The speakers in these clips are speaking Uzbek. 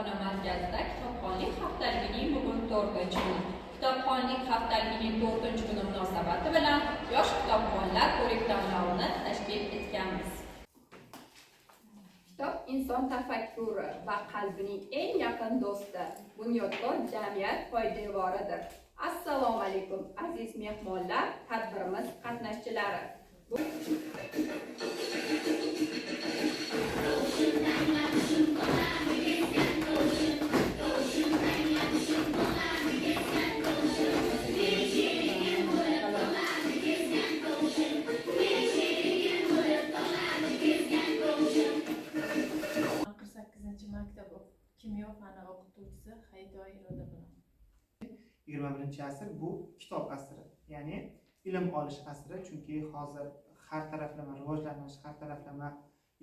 kutubxona markazida kitobxonlik haftaligining bugun 4-kuni. Kitobxonlik haftaligining 4-kuni munosabati bilan yosh kitobxonlar ko'rik-tanlovini tashkil etganmiz. Kitob inson tafakkuri va qalbining eng yaqin do'sti, bunyodkor jamiyat poydevoridir. Assalomu alaykum aziz mehmonlar, tadbirimiz qatnashchilari. Maktab kimyo fani o'qituvchisi Haydoy Iroda bilan. 21-asr bu kitob asri, ya'ni ilm olish asri, chunki hozir har taraflama rivojlanish, har taraflama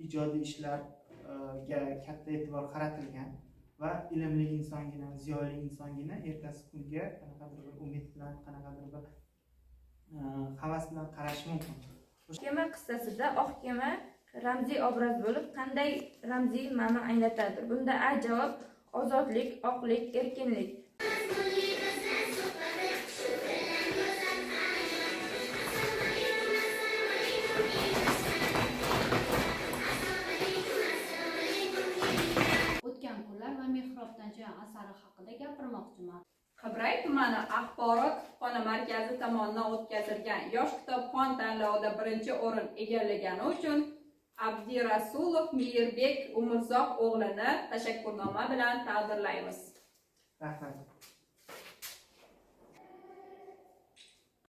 ijodiy ishlarga katta e'tibor qaratilgan va ilmli insongina, ziyoli insongina ertasi kunga qanaqadir bir umid bilan, qanaqadir bir havas bilan qarashi mumkin. Kema qissasida oq kema ramziy obraz bo'lib, qanday ramziy ma'no anglatadi? Bunda A javob ozodlik, oqlik, erkinlik. O'tgan kunlar va mehrobdan jo'yan asari haqida gapirmoqchiman. Qibray tumani axborot kutubxona markazi tomonidan o'tkazilgan yosh kitobxon tanlovida 1-o'rin egallagani uchun Abdirasulov Mirbek Umurzoq o'g'lini tashakkurnoma bilan taqdirlaymiz.